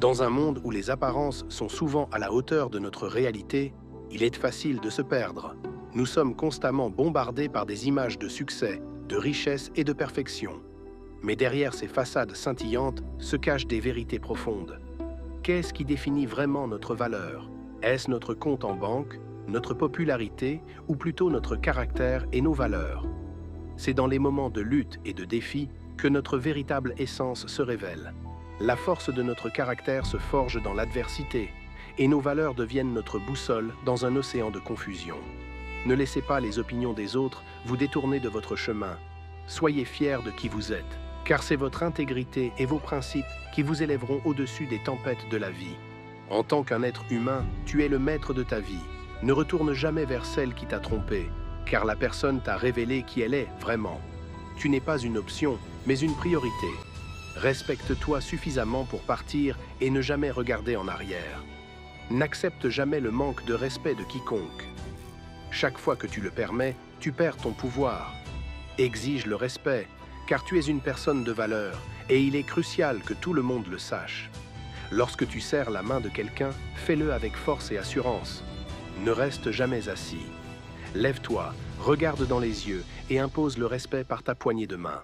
Dans un monde où les apparences sont souvent à la hauteur de notre réalité, il est facile de se perdre. Nous sommes constamment bombardés par des images de succès, de richesse et de perfection. Mais derrière ces façades scintillantes se cachent des vérités profondes. Qu'est-ce qui définit vraiment notre valeur? Est-ce notre compte en banque, notre popularité ou plutôt notre caractère et nos valeurs? C'est dans les moments de lutte et de défi que notre véritable essence se révèle. La force de notre caractère se forge dans l'adversité et nos valeurs deviennent notre boussole dans un océan de confusion. Ne laissez pas les opinions des autres vous détourner de votre chemin. Soyez fiers de qui vous êtes, car c'est votre intégrité et vos principes qui vous élèveront au-dessus des tempêtes de la vie. En tant qu'un être humain, tu es le maître de ta vie. Ne retourne jamais vers celle qui t'a trompé, car la personne t'a révélé qui elle est vraiment. Tu n'es pas une option, mais une priorité. Respecte-toi suffisamment pour partir et ne jamais regarder en arrière. N'accepte jamais le manque de respect de quiconque. Chaque fois que tu le permets, tu perds ton pouvoir. Exige le respect, car tu es une personne de valeur et il est crucial que tout le monde le sache. Lorsque tu serres la main de quelqu'un, fais-le avec force et assurance. Ne reste jamais assis. Lève-toi, regarde dans les yeux et impose le respect par ta poignée de main.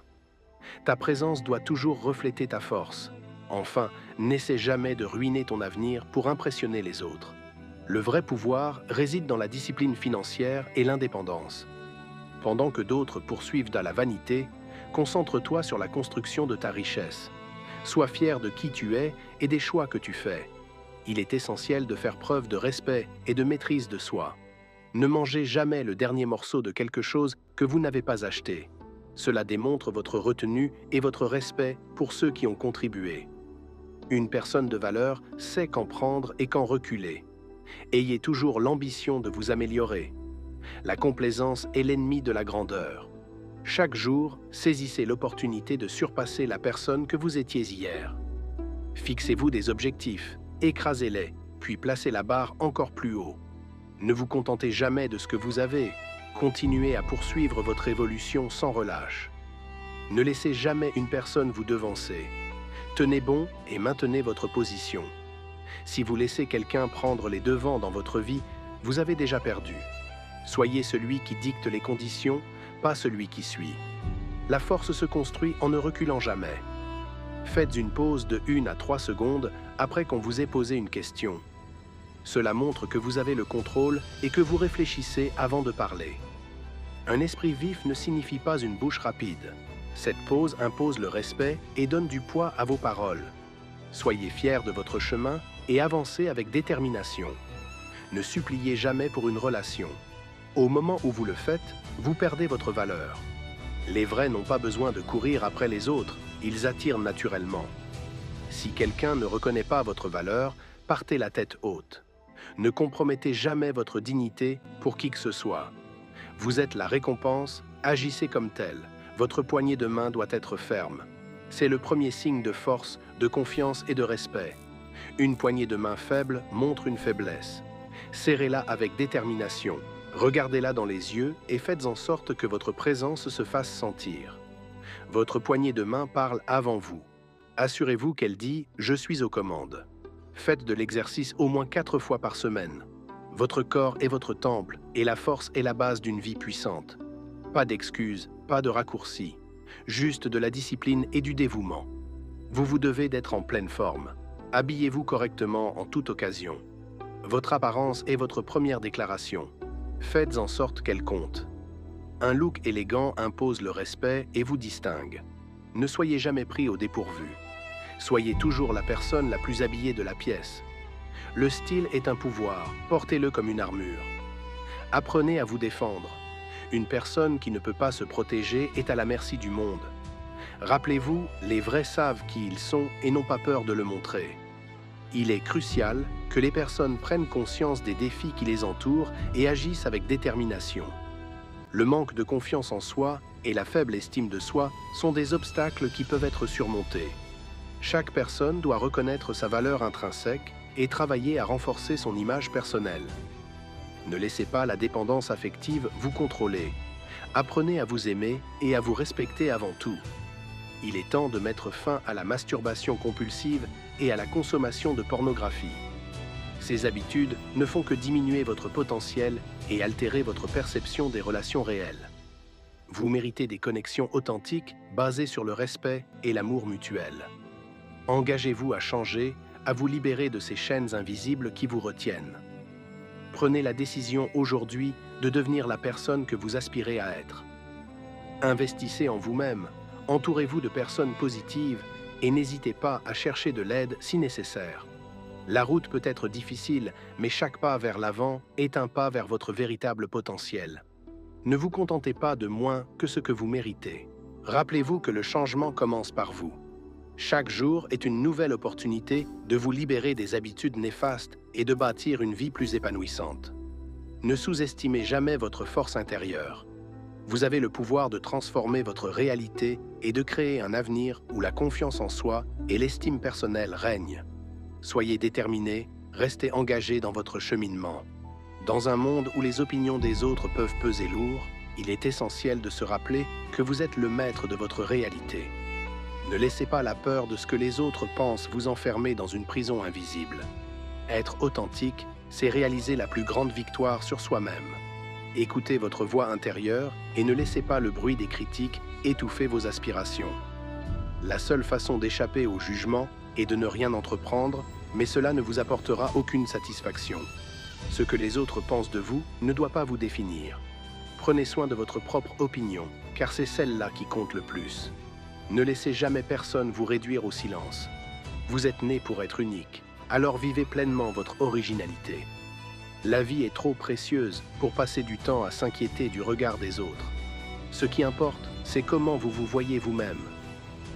Ta présence doit toujours refléter ta force. Enfin, n'essaie jamais de ruiner ton avenir pour impressionner les autres. Le vrai pouvoir réside dans la discipline financière et l'indépendance. Pendant que d'autres poursuivent dans la vanité, concentre-toi sur la construction de ta richesse. Sois fier de qui tu es et des choix que tu fais. Il est essentiel de faire preuve de respect et de maîtrise de soi. Ne mangez jamais le dernier morceau de quelque chose que vous n'avez pas acheté. Cela démontre votre retenue et votre respect pour ceux qui ont contribué. Une personne de valeur sait quand prendre et quand reculer. Ayez toujours l'ambition de vous améliorer. La complaisance est l'ennemi de la grandeur. Chaque jour, saisissez l'opportunité de surpasser la personne que vous étiez hier. Fixez-vous des objectifs, écrasez-les, puis placez la barre encore plus haut. Ne vous contentez jamais de ce que vous avez. Continuez à poursuivre votre évolution sans relâche. Ne laissez jamais une personne vous devancer. Tenez bon et maintenez votre position. Si vous laissez quelqu'un prendre les devants dans votre vie, vous avez déjà perdu. Soyez celui qui dicte les conditions, pas celui qui suit. La force se construit en ne reculant jamais. Faites une pause de 1 à 3 secondes après qu'on vous ait posé une question. Cela montre que vous avez le contrôle et que vous réfléchissez avant de parler. Un esprit vif ne signifie pas une bouche rapide. Cette pause impose le respect et donne du poids à vos paroles. Soyez fiers de votre chemin et avancez avec détermination. Ne suppliez jamais pour une relation. Au moment où vous le faites, vous perdez votre valeur. Les vrais n'ont pas besoin de courir après les autres, ils attirent naturellement. Si quelqu'un ne reconnaît pas votre valeur, partez la tête haute. Ne compromettez jamais votre dignité pour qui que ce soit. Vous êtes la récompense, agissez comme tel. Votre poignée de main doit être ferme. C'est le premier signe de force, de confiance et de respect. Une poignée de main faible montre une faiblesse. Serrez-la avec détermination. Regardez-la dans les yeux et faites en sorte que votre présence se fasse sentir. Votre poignée de main parle avant vous. Assurez-vous qu'elle dit « Je suis aux commandes ». Faites de l'exercice au moins 4 fois par semaine. Votre corps est votre temple et la force est la base d'une vie puissante. Pas d'excuses, pas de raccourcis, juste de la discipline et du dévouement. Vous devez d'être en pleine forme. Habillez-vous correctement en toute occasion. Votre apparence est votre première déclaration. Faites en sorte qu'elle compte. Un look élégant impose le respect et vous distingue. Ne soyez jamais pris au dépourvu. Soyez toujours la personne la plus habillée de la pièce. Le style est un pouvoir, portez-le comme une armure. Apprenez à vous défendre. Une personne qui ne peut pas se protéger est à la merci du monde. Rappelez-vous, les vrais savent qui ils sont et n'ont pas peur de le montrer. Il est crucial que les personnes prennent conscience des défis qui les entourent et agissent avec détermination. Le manque de confiance en soi et la faible estime de soi sont des obstacles qui peuvent être surmontés. Chaque personne doit reconnaître sa valeur intrinsèque et travailler à renforcer son image personnelle. Ne laissez pas la dépendance affective vous contrôler. Apprenez à vous aimer et à vous respecter avant tout. Il est temps de mettre fin à la masturbation compulsive et à la consommation de pornographie. Ces habitudes ne font que diminuer votre potentiel et altérer votre perception des relations réelles. Vous méritez des connexions authentiques basées sur le respect et l'amour mutuel. Engagez-vous à changer, à vous libérer de ces chaînes invisibles qui vous retiennent. Prenez la décision aujourd'hui de devenir la personne que vous aspirez à être. Investissez en vous-même, entourez-vous de personnes positives et n'hésitez pas à chercher de l'aide si nécessaire. La route peut être difficile, mais chaque pas vers l'avant est un pas vers votre véritable potentiel. Ne vous contentez pas de moins que ce que vous méritez. Rappelez-vous que le changement commence par vous. Chaque jour est une nouvelle opportunité de vous libérer des habitudes néfastes et de bâtir une vie plus épanouissante. Ne sous-estimez jamais votre force intérieure. Vous avez le pouvoir de transformer votre réalité et de créer un avenir où la confiance en soi et l'estime personnelle règnent. Soyez déterminé, restez engagé dans votre cheminement. Dans un monde où les opinions des autres peuvent peser lourd, il est essentiel de se rappeler que vous êtes le maître de votre réalité. Ne laissez pas la peur de ce que les autres pensent vous enfermer dans une prison invisible. Être authentique, c'est réaliser la plus grande victoire sur soi-même. Écoutez votre voix intérieure et ne laissez pas le bruit des critiques étouffer vos aspirations. La seule façon d'échapper au jugement est de ne rien entreprendre, mais cela ne vous apportera aucune satisfaction. Ce que les autres pensent de vous ne doit pas vous définir. Prenez soin de votre propre opinion, car c'est celle-là qui compte le plus. Ne laissez jamais personne vous réduire au silence. Vous êtes né pour être unique, alors vivez pleinement votre originalité. La vie est trop précieuse pour passer du temps à s'inquiéter du regard des autres. Ce qui importe, c'est comment vous vous voyez vous-même.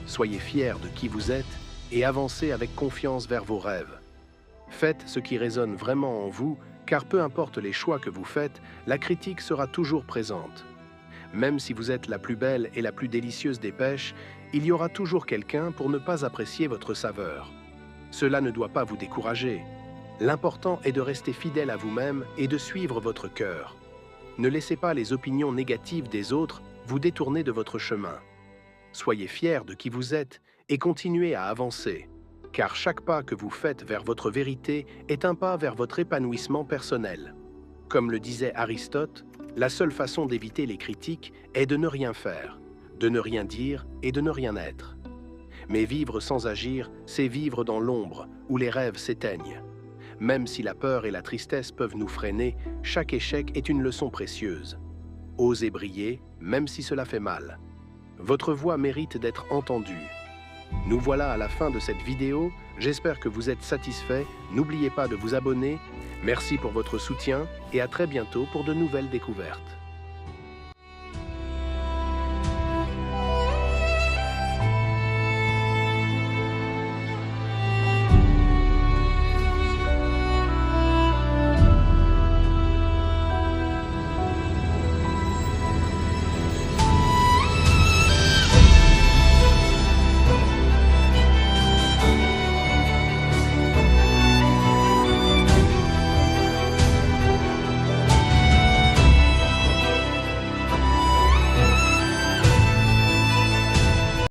Soyez fiers de qui vous êtes et avancez avec confiance vers vos rêves. Faites ce qui résonne vraiment en vous, car peu importe les choix que vous faites, la critique sera toujours présente. Même si vous êtes la plus belle et la plus délicieuse des pêches, il y aura toujours quelqu'un pour ne pas apprécier votre saveur. Cela ne doit pas vous décourager. L'important est de rester fidèle à vous-même et de suivre votre cœur. Ne laissez pas les opinions négatives des autres vous détourner de votre chemin. Soyez fiers de qui vous êtes et continuez à avancer, car chaque pas que vous faites vers votre vérité est un pas vers votre épanouissement personnel. Comme le disait Aristote, la seule façon d'éviter les critiques est de ne rien faire, de ne rien dire et de ne rien être. Mais vivre sans agir, c'est vivre dans l'ombre, où les rêves s'éteignent. Même si la peur et la tristesse peuvent nous freiner, chaque échec est une leçon précieuse. Osez briller, même si cela fait mal. Votre voix mérite d'être entendue. Nous voilà à la fin de cette vidéo, j'espère que vous êtes satisfaits, n'oubliez pas de vous abonner. Merci pour votre soutien et à très bientôt pour de nouvelles découvertes.